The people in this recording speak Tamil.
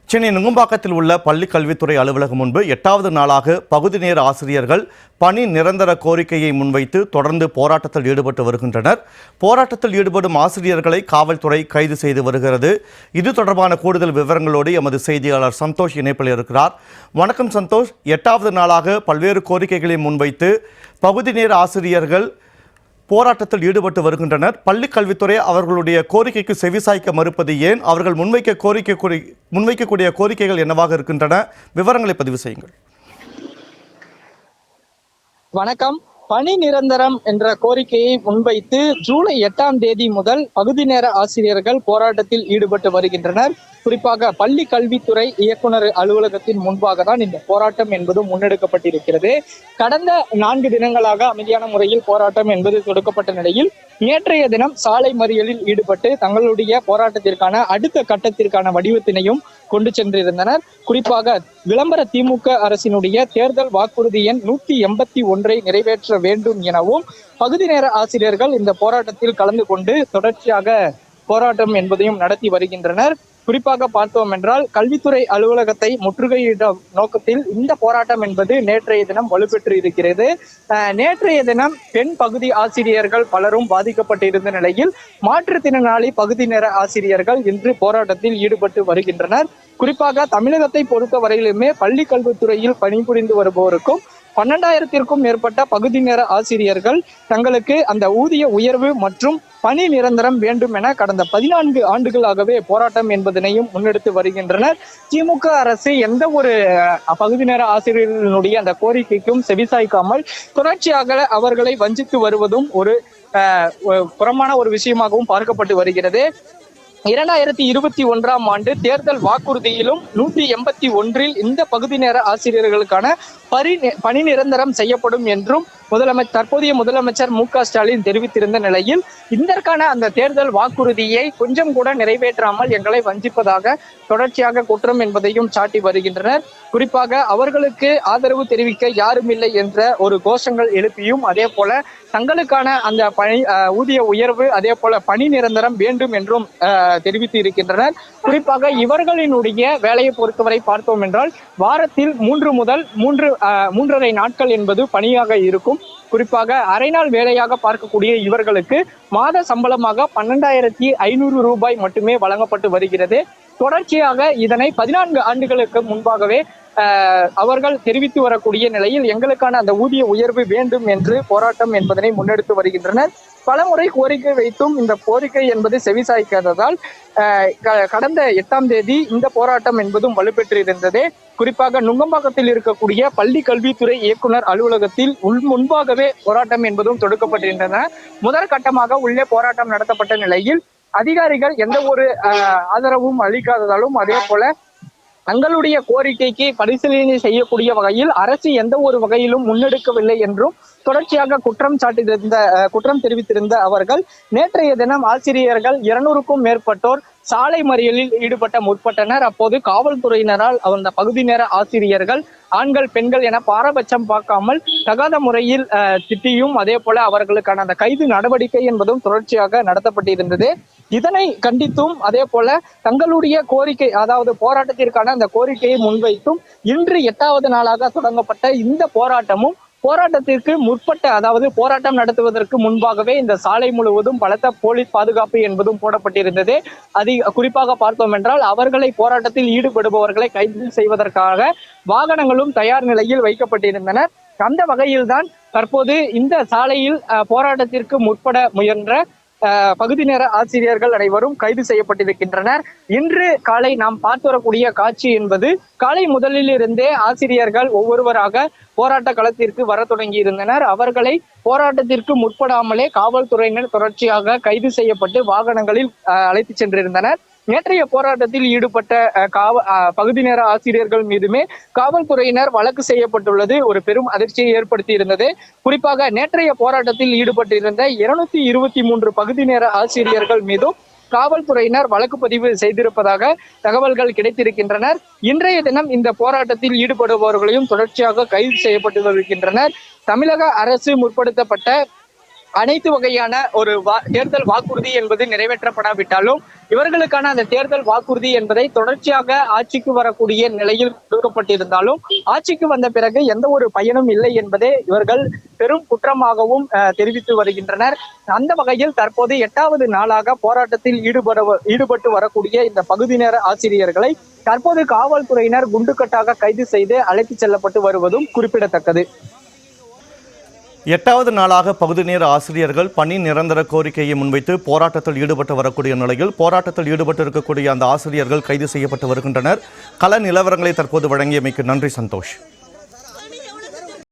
சென்னை நுங்கம்பாக்கத்தில் உள்ள பள்ளி கல்வித்துறை அலுவலகம் முன்பு 8வது நாளாக பகுதி நேர ஆசிரியர்கள் பணி நிரந்தர கோரிக்கையை முன்வைத்து தொடர்ந்து போராட்டத்தில் ஈடுபட்டு வருகின்றனர். போராட்டத்தில் ஈடுபடும் ஆசிரியர்களை காவல்துறை கைது செய்து வருகிறது. இது தொடர்பான கூடுதல் விவரங்களோடு எமது செய்தியாளர் சந்தோஷ் இணைப்பில் இருக்கிறார். வணக்கம் சந்தோஷ். 8வது நாளாக பல்வேறு கோரிக்கைகளை முன்வைத்து பகுதி நேர ஆசிரியர்கள் போராட்டத்தில் ஈடுபட்டு வருகின்றனர். பள்ளி கல்வித்துறை அவர்களுடைய கோரிக்கைக்கு செவிசாய்க்க மறுப்பது ஏன்? அவர்கள் முன்வைக்கக்கூடிய கோரிக்கைகள் என்னவாக இருக்கின்றன? விவரங்களை பதிவு செய்யுங்கள். வணக்கம். பணி நிரந்தரம் என்ற கோரிக்கையை முன்வைத்து ஜூலை 8ஆம் தேதி முதல் பகுதி நேர ஆசிரியர்கள் போராட்டத்தில் ஈடுபட்டு வருகின்றனர். குறிப்பாக பள்ளி கல்வித்துறை இயக்குனர் அலுவலகத்தின் முன்பாக தான் இந்த போராட்டம் என்பது முன்னெடுக்கப்பட்டிருக்கிறது. கடந்த 4 தினங்களாக அமைதியான முறையில் போராட்டம் என்பது தொடுக்கப்பட்ட நிலையில் நேற்றைய தினம் சாலை மறியலில் ஈடுபட்டு தங்களுடைய போராட்டத்திற்கான அடுத்த கட்டத்திற்கான வடிவத்தினையும் கொண்டு சென்றிருந்தனர். குறிப்பாக விளம்பர திமுக அரசினுடைய தேர்தல் வாக்குறுதி எண் 181 நிறைவேற்ற வேண்டும் எனவும் பகுதி நேர ஆசிரியர்கள் இந்த போராட்டத்தில் கலந்து கொண்டு தொடர்ச்சியாக போராட்டம் என்பதையும் நடத்தி வருகின்றனர். குறிப்பாக பார்த்தோம் என்றால் கல்வித்துறை அலுவலகத்தை முற்றுகையிடும் நோக்கத்தில் இந்த போராட்டம் என்பது நேற்றைய தினம் வலுப்பெற்று இருக்கிறது. நேற்றைய தினம் பெண் பகுதி ஆசிரியர்கள் பலரும் பாதிக்கப்பட்டிருந்த நிலையில் மாற்றுத்திறனாளி பகுதி நேர ஆசிரியர்கள் இன்று போராட்டத்தில் ஈடுபட்டு வருகின்றனர். குறிப்பாக தமிழகத்தை பொறுத்த வரையிலுமே பள்ளி கல்வித்துறையில் பணிபுரிந்து வருபவருக்கும் 12,000க்கும் மேற்பட்ட பகுதி நேர ஆசிரியர்கள் தங்களுக்கு அந்த ஊதிய உயர்வு மற்றும் பணி நிரந்தரம் வேண்டும் என கடந்த 14 ஆண்டுகளாகவே போராட்டம் என்பதனையும் முன்னெடுத்து வருகின்றனர். திமுக அரசு எந்த ஒரு பகுதி நேர ஆசிரியர்களுடைய அந்த கோரிக்கைக்கும் செவிசாய்க்காமல் தொடர்ச்சியாக அவர்களை வஞ்சித்து வருவதும் ஒரு புறமான ஒரு விஷயமாகவும் பார்க்கப்பட்டு வருகிறது. 2021ஆம் ஆண்டு தேர்தல் வாக்குறுதியிலும் 181 இந்த பகுதி நேர ஆசிரியர்களுக்கான பணி நிரந்தரம் செய்யப்படும் என்றும் தற்போதைய முதலமைச்சர் மு.க. ஸ்டாலின் தெரிவித்திருந்த நிலையில் இதற்கான அந்த தேர்தல் வாக்குறுதியை கொஞ்சம் கூட நிறைவேற்றாமல் எங்களை வஞ்சிப்பதாக தொடர்ச்சியாக குற்றம் என்பதையும் சாட்டி வருகின்றனர். குறிப்பாக அவர்களுக்கு ஆதரவு தெரிவிக்க யாரும் இல்லை என்ற ஒரு கோஷங்கள் எழுப்பியும் அதே போல தங்களுக்கான அந்த ஊதிய உயர்வு அதே போல பணி நிரந்தரம் வேண்டும் என்றும் தெரிவித்து இருக்கின்றனர். குறிப்பாக இவர்களினுடைய வேலையை பொறுத்தவரை பார்த்தோம் என்றால் வாரத்தில் 3 முதல் 3.5 நாட்கள் என்பது பணியாக இருக்கும். குறிப்பாக அரை நாள் வேலையாக பார்க்கக்கூடிய இவர்களுக்கு மாத சம்பளமாக 12,500 ரூபாய் மட்டுமே வழங்கப்பட்டு வருகிறது. தொடர்ச்சியாக இதனை 14 ஆண்டுகளுக்கு முன்பாகவே அவர்கள் தெரிவித்து வரக்கூடிய நிலையில் எங்களுக்கான அந்த ஊதிய உயர்வு வேண்டும் என்று போராட்டம் என்பதனை முன்னெடுத்து வருகின்றனர். பலமுறை கோரிக்கை வைத்தும் இந்த கோரிக்கை என்பது செவிசாய்க்காததால் கடந்த 8ஆம் தேதி இந்த போராட்டம் என்பதும் வலுப்பெற்று இருந்தது. குறிப்பாக நுங்கம்பாக்கத்தில் இருக்கக்கூடிய பள்ளி கல்வித்துறை இயக்குனர் அலுவலகத்தில் முன்பாகவே போராட்டம் என்பதும் தொடுக்கப்பட்டிருந்தன. முதல் கட்டமாக உள்ளே போராட்டம் நடத்தப்பட்ட நிலையில் அதிகாரிகள் எந்த ஒரு ஆதரவும் அளிக்காததாலும் அதே போல தங்களுடைய கோரிக்கைக்கு பரிசீலனை செய்யக்கூடிய வகையில் அரசு எந்த ஒரு வகையிலும் முன்னெடுக்கவில்லை என்றும் தொடர்ச்சியாக குற்றம் தெரிவித்திருந்த அவர்கள் நேற்றைய தினம் ஆசிரியர்கள் 200க்கும் மேற்பட்டோர் சாலை மறியலில் ஈடுபட்ட முற்பட்டனர். அப்போது காவல்துறையினரால் அந்த பகுதி நேர ஆசிரியர்கள் ஆண்கள் பெண்கள் என பாரபட்சம் பார்க்காமல் தகாத முறையில் திட்டியும் அதே போல அவர்களுக்கான அந்த கைது நடவடிக்கை என்பதும் தொடர்ச்சியாக நடத்தப்பட்டிருந்தது. இதனை கண்டித்தும் அதே போல தங்களுடைய கோரிக்கை அதாவது போராட்டத்திற்கான அந்த கோரிக்கையை முன்வைத்தும் இன்று 8வது நாளாக தொடங்கப்பட்ட இந்த போராட்டத்திற்கு முற்பட்ட அதாவது போராட்டம் நடத்துவதற்கு முன்பாகவே இந்த சாலை முழுவதும் பலத்த போலீஸ் பாதுகாப்பு என்பதும் போடப்பட்டிருந்தது. குறிப்பாக பார்த்தோம் என்றால் அவர்களை போராட்டத்தில் ஈடுபடுபவர்களை கைது செய்வதற்காக வாகனங்களும் தயார் நிலையில் வைக்கப்பட்டிருந்தன. அந்த வகையில்தான் தற்போது இந்த சாலையில் போராட்டத்திற்கு முற்பட முயன்ற பகுதி நேர ஆசிரியர்கள் அனைவரும் கைது செய்யப்பட்டிருக்கின்றனர். இன்று காலை நாம் பார்த்து வரக்கூடிய காட்சி என்பது காலை முதலில் இருந்தே ஆசிரியர்கள் ஒவ்வொருவராக போராட்ட களத்திற்கு வர தொடங்கி இருந்தனர். அவர்களை போராட்டத்திற்கு முற்படாமலே காவல்துறையினர் தொடர்ச்சியாக கைது செய்யப்பட்டு வாகனங்களில் அழைத்து சென்றிருந்தனர். நேற்றைய போராட்டத்தில் ஈடுபட்ட பகுதி நேர ஆசிரியர்கள் மீதுமே காவல்துறையினர் வழக்கு செய்யப்பட்டுள்ளது ஒரு பெரும் அதிர்ச்சியை ஏற்படுத்தி இருந்தது. குறிப்பாக நேற்றைய போராட்டத்தில் ஈடுபட்டிருந்த 223 பகுதி நேர ஆசிரியர்கள் மீதும் காவல்துறையினர் வழக்கு பதிவு செய்திருப்பதாக தகவல்கள் கிடைத்திருக்கின்றனர். இன்றைய தினம் இந்த போராட்டத்தில் ஈடுபடுபவர்களையும் தொடர்ச்சியாக கைது செய்யப்பட்டு வருகின்றனர். தமிழக அரசு முற்படுத்தப்பட்ட அனைத்து வகையான ஒரு தேர்தல் வாக்குறுதி என்பது நிறைவேற்றப்படாவிட்டாலும் இவர்களுக்கான அந்த தேர்தல் வாக்குறுதி என்பதை தொடர்ச்சியாக ஆட்சிக்கு வரக்கூடிய நிலையில் கொடுக்கப்பட்டிருந்தாலும் ஆட்சிக்கு வந்த பிறகு எந்த ஒரு பயனும் இல்லை என்பதே இவர்கள் பெரும் குற்றமாகவும் தெரிவித்து வருகின்றனர். அந்த வகையில் தற்போது 8வது நாளாக போராட்டத்தில் ஈடுபட்டு வரக்கூடிய இந்த பகுதி நேர ஆசிரியர்களை தற்போது காவல்துறையினர் குண்டுக்கட்டாக கைது செய்து அழைத்துச் செல்லப்பட்டு வருவதும் குறிப்பிடத்தக்கது. 8வது நாளாக பகுதி நேர ஆசிரியர்கள் பணி நிரந்தர கோரிக்கையை முன்வைத்து போராட்டத்தில் ஈடுபட்டு வரக்கூடிய நிலையில் போராட்டத்தில் ஈடுபட்டு இருக்கக்கூடிய அந்த ஆசிரியர்கள் கைது செய்யப்பட்டு வருகின்றனர். கள நிலவரங்களை தற்போது வழங்கியமைக்கு நன்றி சந்தோஷ்.